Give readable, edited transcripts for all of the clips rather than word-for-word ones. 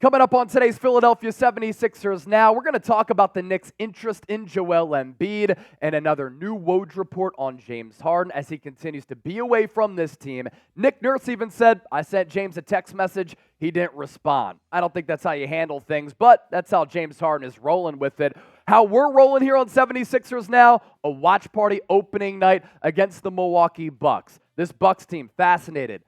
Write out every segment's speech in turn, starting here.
Coming up on today's Philadelphia 76ers Now, we're going to talk about the Knicks' interest in Joel Embiid and another new Woj report on James Harden as he continues to be away from this team. Nick Nurse even said, I sent James a text message. He didn't respond. I don't think that's how you handle things, but that's how James Harden is rolling with it. How we're rolling here on 76ers Now, a watch party opening night against the Milwaukee Bucks. This Bucks team fascinating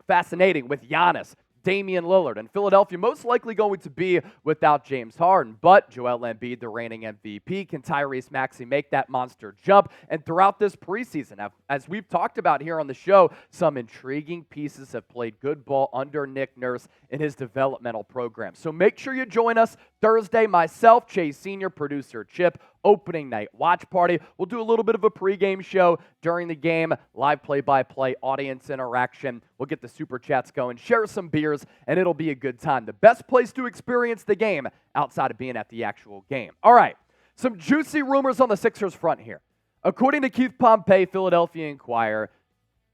with Giannis, Damian Lillard, and Philadelphia most likely going to be without James Harden. But Joel Embiid, the reigning MVP, can Tyrese Maxey make that monster jump? And throughout this preseason, as we've talked about here on the show, some intriguing pieces have played good ball under Nick Nurse in his developmental program. So make sure you join us Thursday, myself, Chase Sr., producer Chip, opening night watch party. We'll do a little bit of a pregame show during the game, live play-by-play, audience interaction. We'll get the super chats going, share some beers, and it'll be a good time. The best place to experience the game outside of being at the actual game. All right, some juicy rumors on the Sixers front here. According to Keith Pompey, Philadelphia Inquirer,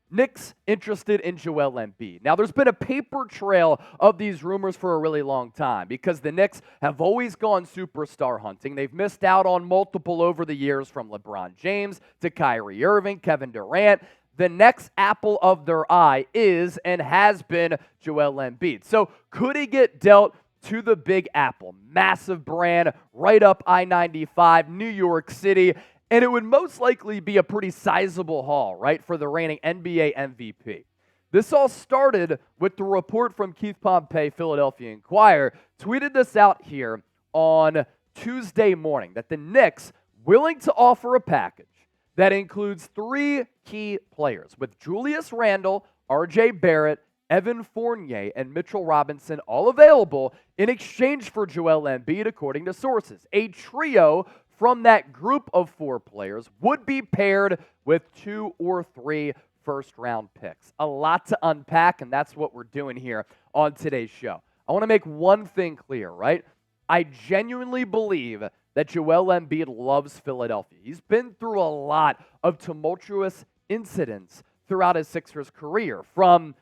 Knicks interested in Joel Embiid. Now, there's been a paper trail of these rumors for a really long time because the Knicks have always gone superstar hunting. They've missed out on multiple over the years, from LeBron James to Kyrie Irving, Kevin Durant. The next apple of their eye is and has been Joel Embiid. So could he get dealt to the Big Apple? Massive brand, right up I-95, New York City. And it would most likely be a pretty sizable haul, right, for the reigning NBA MVP. This all started with the report from Keith Pompey, Philadelphia Inquirer, tweeted this out here on Tuesday morning, that the Knicks willing to offer a package that includes 3 key players, with Julius Randle, R.J. Barrett, Evan Fournier, and Mitchell Robinson all available in exchange for Joel Embiid, according to sources. A trio from that group of 4 players would be paired with 2 or 3 first-round picks. A lot to unpack, and that's what we're doing here on today's show. I want to make one thing clear, right? I genuinely believe that Joel Embiid loves Philadelphia. He's been through a lot of tumultuous incidents throughout his Sixers career, from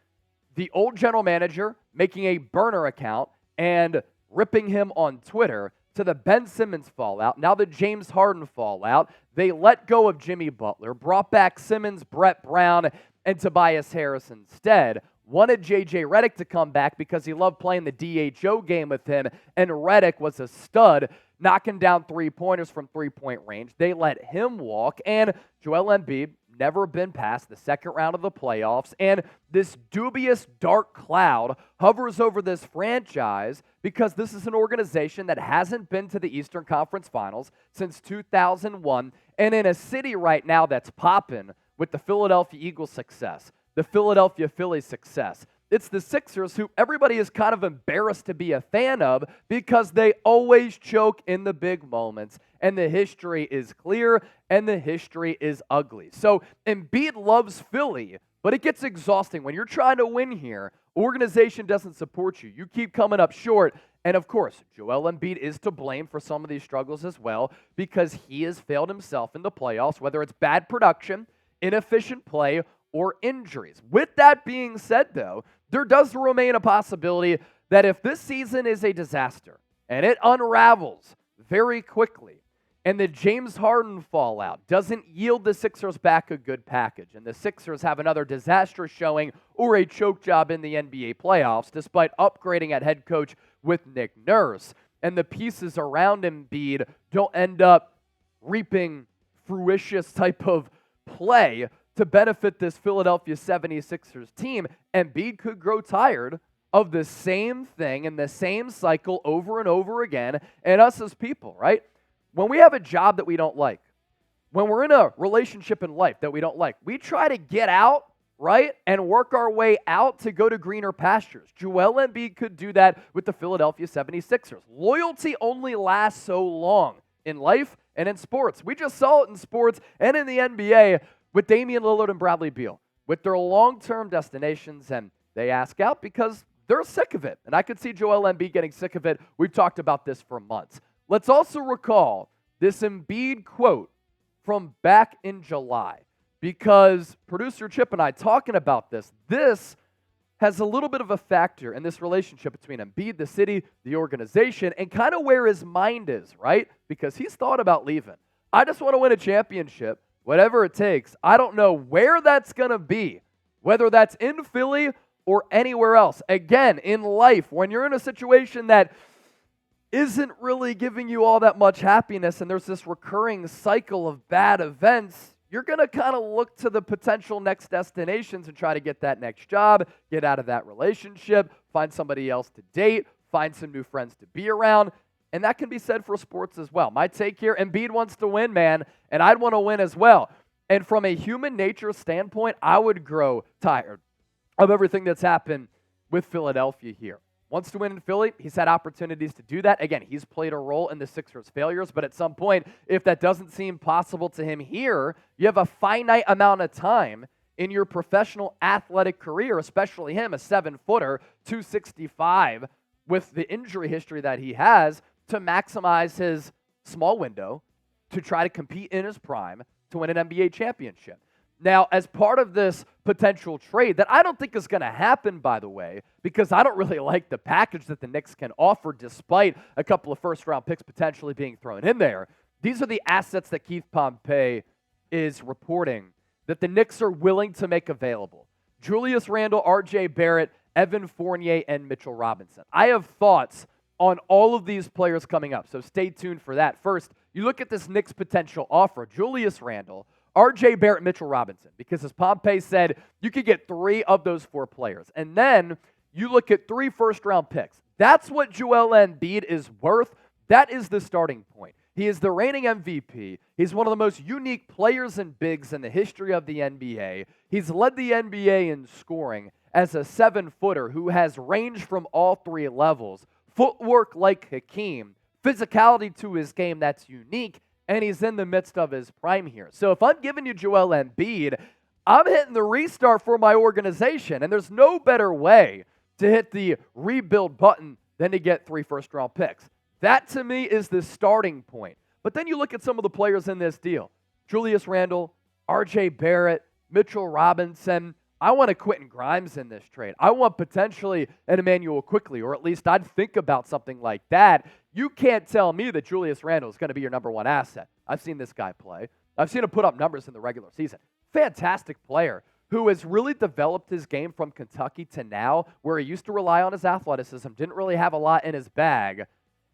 the old general manager making a burner account and ripping him on Twitter, to the Ben Simmons fallout, now the James Harden fallout. They let go of Jimmy Butler, brought back Simmons, Brett Brown, and Tobias Harris instead. Wanted J.J. Redick to come back because he loved playing the DHO game with him, and Redick was a stud, knocking down three-pointers from three-point range. They let him walk, and Joel Embiid never been past the second round of the playoffs, and this dubious dark cloud hovers over this franchise because this is an organization that hasn't been to the Eastern Conference Finals since 2001, and in a city right now that's popping with the Philadelphia Eagles success, the Philadelphia Phillies success. It's the Sixers, who everybody is kind of embarrassed to be a fan of because they always choke in the big moments. And the history is clear, and the history is ugly. So Embiid loves Philly, but it gets exhausting. When you're trying to win here, organization doesn't support you. You keep coming up short. And of course, Joel Embiid is to blame for some of these struggles as well, because he has failed himself in the playoffs, whether it's bad production, inefficient play, or injuries. With that being said, though, there does remain a possibility that if this season is a disaster and it unravels very quickly, and the James Harden fallout doesn't yield the Sixers back a good package, and the Sixers have another disastrous showing or a choke job in the NBA playoffs, despite upgrading at head coach with Nick Nurse, and the pieces around Embiid don't end up reaping fruitious type of play to benefit this Philadelphia 76ers team, Embiid could grow tired of the same thing and the same cycle over and over again. And us as people, right? When we have a job that we don't like, when we're in a relationship in life that we don't like, we try to get out, right, and work our way out to go to greener pastures. Joel Embiid could do that with the Philadelphia 76ers. Loyalty only lasts so long in life and in sports. We just saw it in sports and in the NBA with Damian Lillard and Bradley Beal, with their long-term destinations, and they ask out because they're sick of it. And I could see Joel Embiid getting sick of it. We've talked about this for months. Let's also recall this Embiid quote from back in July, because producer Chip and I talking about this has a little bit of a factor in this relationship between Embiid, the city, the organization, and kind of where his mind is, right? Because he's thought about leaving. I just want to win a championship, whatever it takes. I don't know where that's going to be, whether that's in Philly or anywhere else. Again, in life, when you're in a situation that isn't really giving you all that much happiness and there's this recurring cycle of bad events, you're going to kind of look to the potential next destinations and try to get that next job, get out of that relationship, find somebody else to date, find some new friends to be around. And that can be said for sports as well. My take here, Embiid wants to win, man, and I'd want to win as well. And from a human nature standpoint, I would grow tired of everything that's happened with Philadelphia here. Wants to win in Philly. He's had opportunities to do that. Again, he's played a role in the Sixers' failures, but at some point, if that doesn't seem possible to him here, you have a finite amount of time in your professional athletic career, especially him, a 7-footer, 265, with the injury history that he has, to maximize his small window to try to compete in his prime to win an NBA championship. Now, as part of this potential trade that I don't think is going to happen, by the way, because I don't really like the package that the Knicks can offer despite a couple of first-round picks potentially being thrown in there, these are the assets that Keith Pompey is reporting that the Knicks are willing to make available. Julius Randle, R.J. Barrett, Evan Fournier, and Mitchell Robinson. I have thoughts on all of these players coming up, so stay tuned for that. First, you look at this Knicks potential offer. Julius Randle, R.J. Barrett, Mitchell Robinson, because as Pompey said, you could get 3 of those 4 players. And then you look at 3 first-round picks. That's what Joel Embiid is worth. That is the starting point. He is the reigning MVP. He's one of the most unique players and bigs in the history of the NBA. He's led the NBA in scoring as a 7-footer who has range from all 3 levels, footwork like Hakeem, physicality to his game that's unique, and he's in the midst of his prime here. So if I'm giving you Joel Embiid, I'm hitting the restart for my organization, and there's no better way to hit the rebuild button than to get 3 first-round picks. That, to me, is the starting point. But then you look at some of the players in this deal. Julius Randle, R.J. Barrett, Mitchell Robinson. I want a Quentin Grimes in this trade. I want potentially an Emmanuel Quickley, or at least I'd think about something like that. You can't tell me that Julius Randle is going to be your number 1 asset. I've seen this guy play. I've seen him put up numbers in the regular season. Fantastic player who has really developed his game from Kentucky to now, where he used to rely on his athleticism, didn't really have a lot in his bag,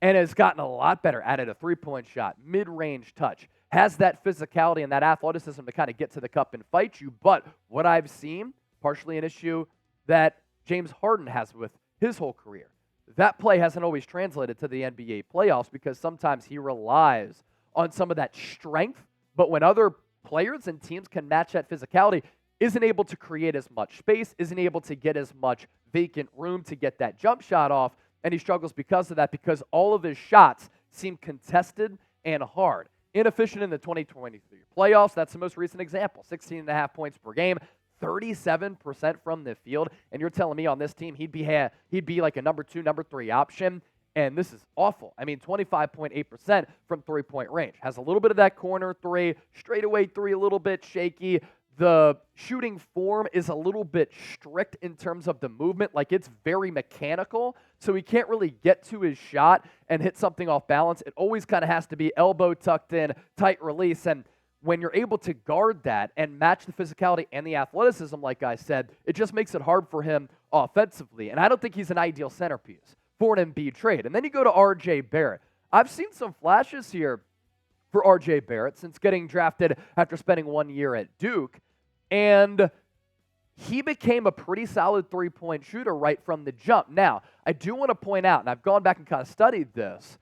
and has gotten a lot better at it. A 3-point shot, mid-range touch, has that physicality and that athleticism to kind of get to the cup and fight you. But what I've seen, partially an issue that James Harden has with his whole career, that play hasn't always translated to the NBA playoffs because sometimes he relies on some of that strength, but when other players and teams can match that physicality, isn't able to create as much space, isn't able to get as much vacant room to get that jump shot off, and he struggles because of that, because all of his shots seem contested and hard. Inefficient in the 2023 playoffs. That's the most recent example. 16.5 points per game, 37% from the field. And you're telling me on this team he'd be like a number 2, number 3 option. And this is awful. I mean, 25.8% from 3-point range. Has a little bit of that corner 3, straightaway 3, a little bit shaky. The shooting form is a little bit strict in terms of the movement. Like, it's very mechanical, so he can't really get to his shot and hit something off balance. It always kind of has to be elbow tucked in, tight release. And when you're able to guard that and match the physicality and the athleticism, like I said, it just makes it hard for him offensively. And I don't think he's an ideal centerpiece for an Embiid trade. And then you go to R.J. Barrett. I've seen some flashes here for R.J. Barrett since getting drafted after spending 1 year at Duke. And he became a pretty solid 3-point shooter right from the jump. Now, I do want to point out, and I've gone back and kind of studied this,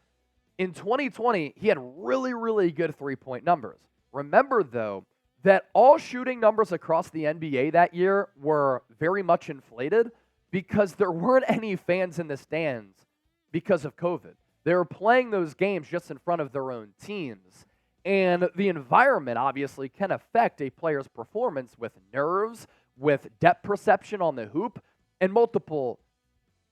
in 2020, he had really, really good 3-point numbers. Remember, though, that all shooting numbers across the NBA that year were very much inflated because there weren't any fans in the stands because of COVID. They were playing those games just in front of their own teams. And the environment obviously can affect a player's performance with nerves, with depth perception on the hoop, and multiple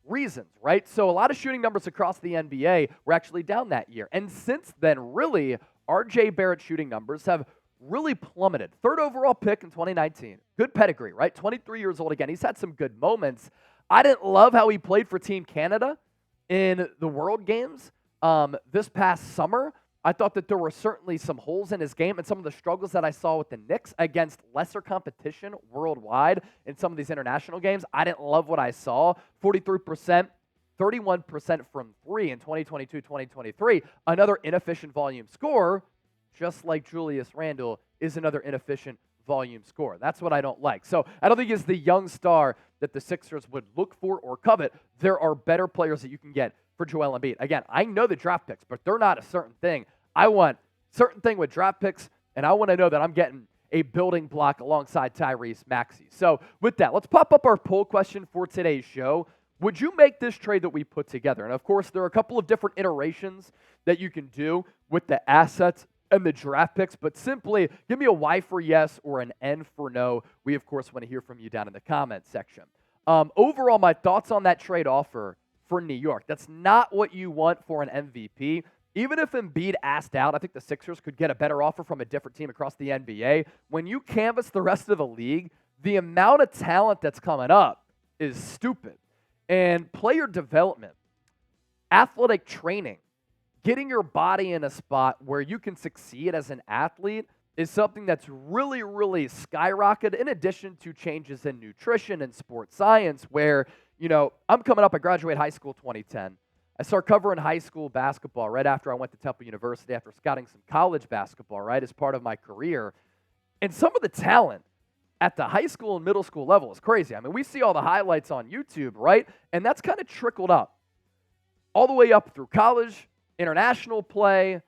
reasons, right? So a lot of shooting numbers across the NBA were actually down that year. And since then, really, R.J. Barrett's shooting numbers have really plummeted. 3rd overall pick in 2019. Good pedigree, right? 23 years old again. He's had some good moments. I didn't love how he played for Team Canada in the World Games this past summer. I thought that there were certainly some holes in his game and some of the struggles that I saw with the Knicks against lesser competition worldwide in some of these international games. I didn't love what I saw. 43%, 31% from 3 in 2022-2023. Another inefficient volume scorer, just like Julius Randle, is another inefficient volume scorer. That's what I don't like. So I don't think he's the young star that the Sixers would look for or covet. There are better players that you can get for Joel Embiid. Again, I know the draft picks, but they're not a certain thing. I want certain thing with draft picks, and I want to know that I'm getting a building block alongside Tyrese Maxey. So with that, let's pop up our poll question for today's show. Would you make this trade that we put together? And of course, there are a couple of different iterations that you can do with the assets and the draft picks, but simply give me a Y for yes or an N for no. We, of course, want to hear from you down in the comments section. Overall, my thoughts on that trade offer for New York. That's not what you want for an MVP. Even if Embiid asked out, I think the Sixers could get a better offer from a different team across the NBA. When you canvass the rest of the league, the amount of talent that's coming up is stupid. And player development, athletic training, getting your body in a spot where you can succeed as an athlete is something that's really, really skyrocketed, in addition to changes in nutrition and sports science where, I'm coming up, I graduated high school 2010. I started covering high school basketball right after I went to Temple University after scouting some college basketball, right, as part of my career. And some of the talent at the high school and middle school level is crazy. I mean, we see all the highlights on YouTube, right? And that's kind of trickled up all the way up through college, international play.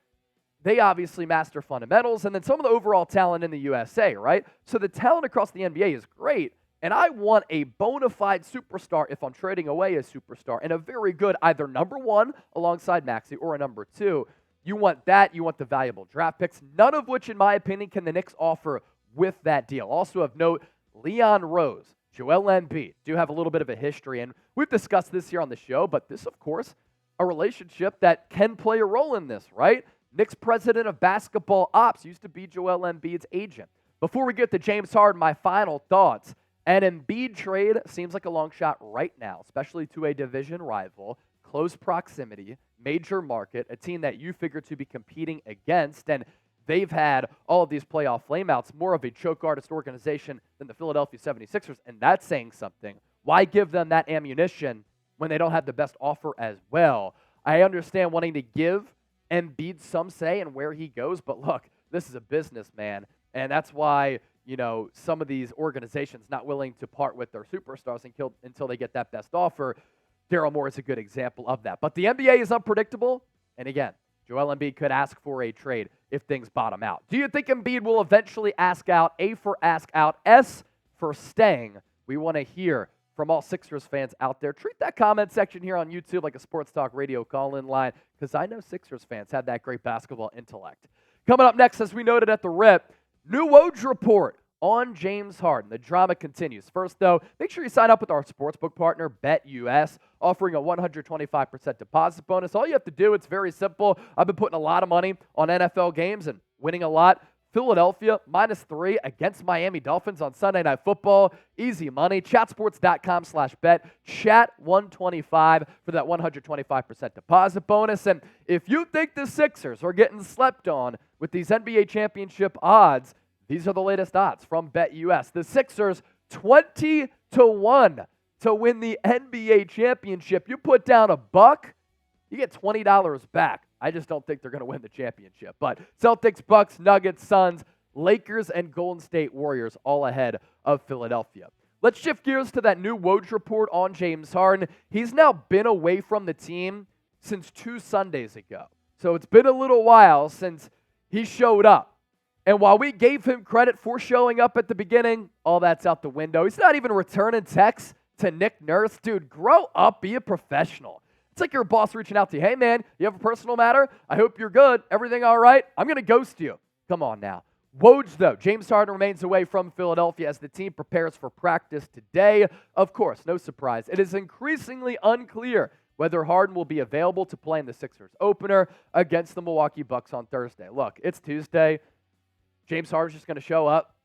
They obviously master fundamentals, and then some of the overall talent in the USA, right? So the talent across the NBA is great, and I want a bona fide superstar if I'm trading away a superstar, and a very good either number 1 alongside Maxey or a number 2. You want that. You want the valuable draft picks, none of which, in my opinion, can the Knicks offer with that deal. Also of note, Leon Rose, Joel Embiid do have a little bit of a history, and we've discussed this here on the show, but this, of course, a relationship that can play a role in this, right? Knicks president of basketball ops used to be Joel Embiid's agent. Before we get to James Harden, my final thoughts. An Embiid trade seems like a long shot right now, especially to a division rival, close proximity, major market, a team that you figure to be competing against, and they've had all of these playoff flameouts, more of a choke artist organization than the Philadelphia 76ers, and that's saying something. Why give them that ammunition when they don't have the best offer as well? I understand wanting to give Embiid some say in where he goes, but look, this is a business, man, and that's why some of these organizations not willing to part with their superstars until they get that best offer. Daryl Moore is a good example of that. But the NBA is unpredictable, and again, Joel Embiid could ask for a trade if things bottom out. Do you think Embiid will eventually ask out? A for ask out, S for staying. We want to hear from all Sixers fans out there. Treat that comment section here on YouTube like a Sports Talk Radio call-in line, because I know Sixers fans have that great basketball intellect. Coming up next, as we noted at the rip, new Woj report on James Harden. The drama continues. First, though, make sure you sign up with our sportsbook partner, BetUS, offering a 125% deposit bonus. All you have to do, it's very simple. I've been putting a lot of money on NFL games and winning a lot. Philadelphia, -3 against Miami Dolphins on Sunday Night Football. Easy money. Chatsports.com/bet. Chat125 for that 125% deposit bonus. And if you think the Sixers are getting slept on with these NBA championship odds, these are the latest odds from BetUS. The Sixers, 20-1 to win the NBA championship. You put down $1, you get $20 back. I just don't think they're going to win the championship. But Celtics, Bucks, Nuggets, Suns, Lakers, and Golden State Warriors all ahead of Philadelphia. Let's shift gears to that new Woj report on James Harden. He's now been away from the team since 2 Sundays ago. So it's been a little while since he showed up. And while we gave him credit for showing up at the beginning, all that's out the window. He's not even returning texts to Nick Nurse. Dude, grow up, be a professional. It's like your boss reaching out to you. Hey, man, you have a personal matter? I hope you're good. Everything all right? I'm going to ghost you. Come on now. Woj, though, James Harden remains away from Philadelphia as the team prepares for practice today. Of course, no surprise. It is increasingly unclear whether Harden will be available to play in the Sixers opener against the Milwaukee Bucks on Thursday. Look, it's Tuesday. James Harden's just going to show up.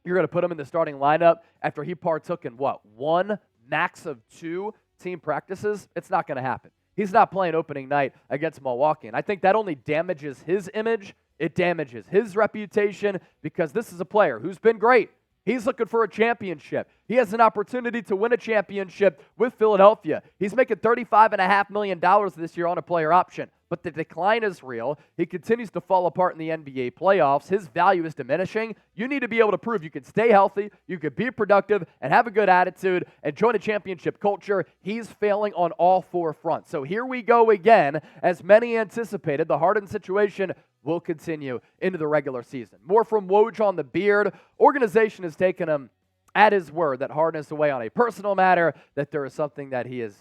You're going to put him in the starting lineup after he partook in what? 1, max of 2 team practices? It's not going to happen. He's not playing opening night against Milwaukee. And I think that only damages his image. It damages his reputation because this is a player who's been great. He's looking for a championship. He has an opportunity to win a championship with Philadelphia. He's making $35.5 million this year on a player option. But the decline is real. He continues to fall apart in the NBA playoffs. His value is diminishing. You need to be able to prove you can stay healthy, you can be productive, and have a good attitude, and join a championship culture. He's failing on all 4 fronts. So here we go again. As many anticipated, the Harden situation will continue into the regular season. More from Woj on the beard. Organization has taken him at his word that Harden is away on a personal matter, that there is something that he has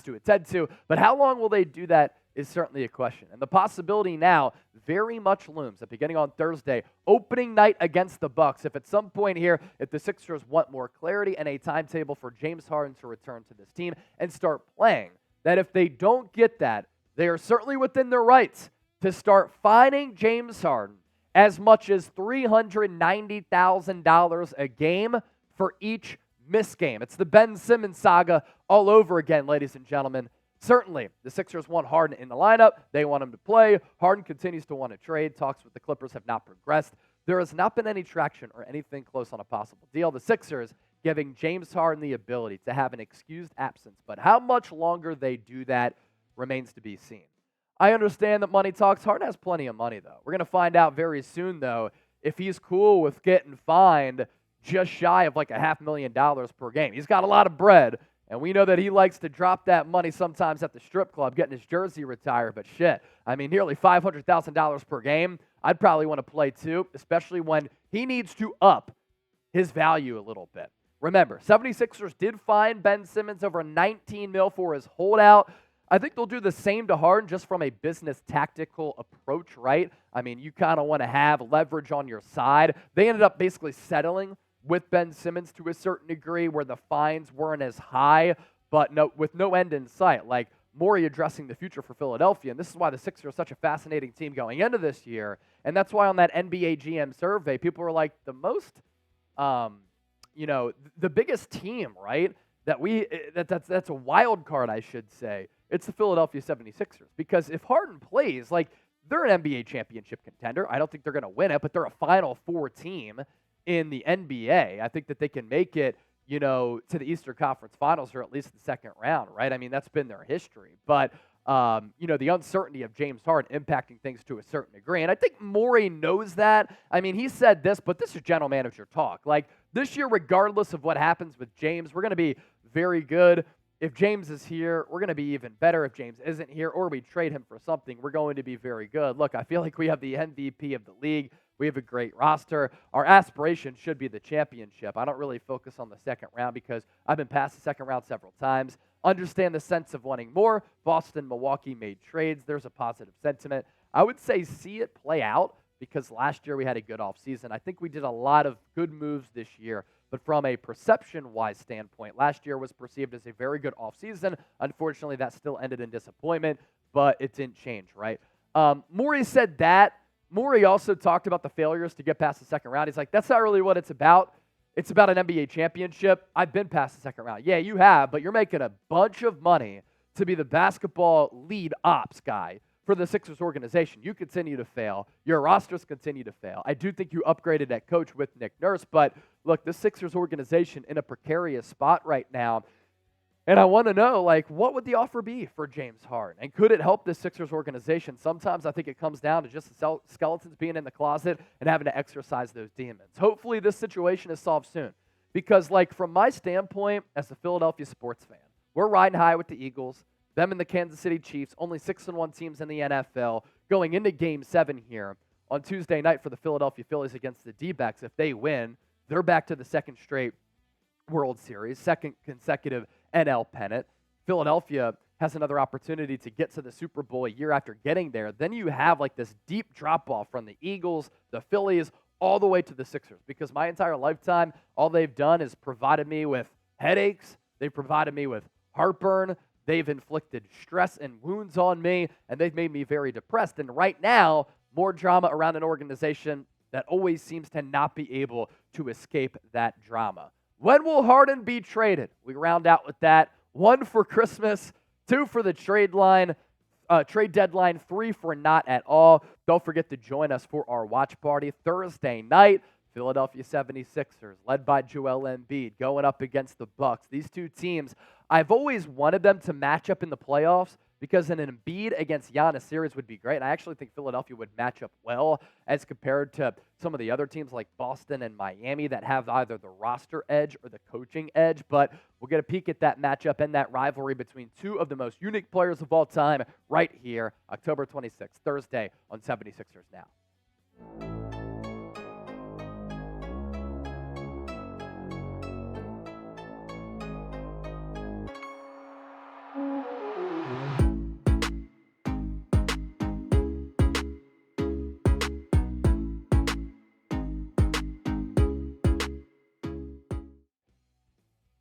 to attend to. But how long will they do that is certainly a question. And the possibility now very much looms that beginning on Thursday, opening night against the Bucks, if at some point here, if the Sixers want more clarity and a timetable for James Harden to return to this team and start playing, that if they don't get that, they are certainly within their rights to start fining James Harden as much as $390,000 a game for each missed game. It's the Ben Simmons saga all over again, ladies and gentlemen. Certainly, the Sixers want Harden in the lineup. They want him to play. Harden continues to want to trade. Talks with the Clippers have not progressed. There has not been any traction or anything close on a possible deal. The Sixers giving James Harden the ability to have an excused absence, but how much longer they do that remains to be seen. I understand that money talks. Harden has plenty of money, though. We're going to find out very soon, though, if he's cool with getting fined just shy of like $500,000 per game. He's got a lot of bread. And we know that he likes to drop that money sometimes at the strip club, getting his jersey retired. But shit, I mean, nearly $500,000 per game. I'd probably want to play too, especially when he needs to up his value a little bit. Remember, 76ers did fine Ben Simmons over $19 million for his holdout. I think they'll do the same to Harden just from a business tactical approach, right? I mean, you kind of want to have leverage on your side. They ended up basically settling with Ben Simmons to a certain degree where the fines weren't as high, but with no end in sight. Like Morey addressing the future for Philadelphia, and this is why the Sixers are such a fascinating team going into this year, and that's why on that NBA GM survey, people were like the most, the biggest team, right? That's a wild card, I should say. It's the Philadelphia 76ers, because if Harden plays, like they're an NBA championship contender. I don't think they're going to win it, but they're a Final Four team in the NBA. I think that they can make it, to the Eastern Conference Finals or at least the second round, right? I mean, that's been their history. But, the uncertainty of James Harden impacting things to a certain degree. And I think Morey knows that. I mean, he said this, but this is general manager talk. Like, this year, regardless of what happens with James, we're going to be very good. If James is here, we're going to be even better. If James isn't here or we trade him for something, we're going to be very good. Look, I feel like we have the MVP of the league. We have a great roster. Our aspiration should be the championship. I don't really focus on the second round because I've been past the second round several times. Understand the sense of wanting more. Boston, Milwaukee made trades. There's a positive sentiment. I would say see it play out because last year we had a good offseason. I think we did a lot of good moves this year, but from a perception-wise standpoint, last year was perceived as a very good offseason. Unfortunately, that still ended in disappointment, but it didn't change, right? Morey said that. Morey also talked about the failures to get past the second round. He's like, that's not really what it's about. It's about an NBA championship. I've been past the second round. Yeah, you have, but you're making a bunch of money to be the basketball lead ops guy for the Sixers organization. You continue to fail. Your rosters continue to fail. I do think you upgraded at coach with Nick Nurse, but look, the Sixers organization in a precarious spot right now. And I want to know, what would the offer be for James Harden? And could it help the Sixers organization? Sometimes I think it comes down to just the skeletons being in the closet and having to exercise those demons. Hopefully this situation is solved soon. Because, from my standpoint as a Philadelphia sports fan, we're riding high with the Eagles, them and the Kansas City Chiefs, only 6-1 teams in the NFL, going into Game 7 here on Tuesday night for the Philadelphia Phillies against the D-backs. If they win, they're back to the second straight World Series, second consecutive NL pennant. Philadelphia has another opportunity to get to the Super Bowl a year after getting there. Then you have this deep drop-off from the Eagles, the Phillies, all the way to the Sixers. Because my entire lifetime, all they've done is provided me with headaches. They've provided me with heartburn. They've inflicted stress and wounds on me, and they've made me very depressed. And right now, more drama around an organization that always seems to not be able to escape that drama. When will Harden be traded? We round out with that. 1 for Christmas, 2 for the trade deadline, 3 for not at all. Don't forget to join us for our watch party Thursday night. Philadelphia 76ers, led by Joel Embiid, going up against the Bucks. These two teams, I've always wanted them to match up in the playoffs because an Embiid against Giannis series would be great. And I actually think Philadelphia would match up well as compared to some of the other teams like Boston and Miami that have either the roster edge or the coaching edge. But we'll get a peek at that matchup and that rivalry between two of the most unique players of all time right here, October 26th, Thursday on 76ers Now.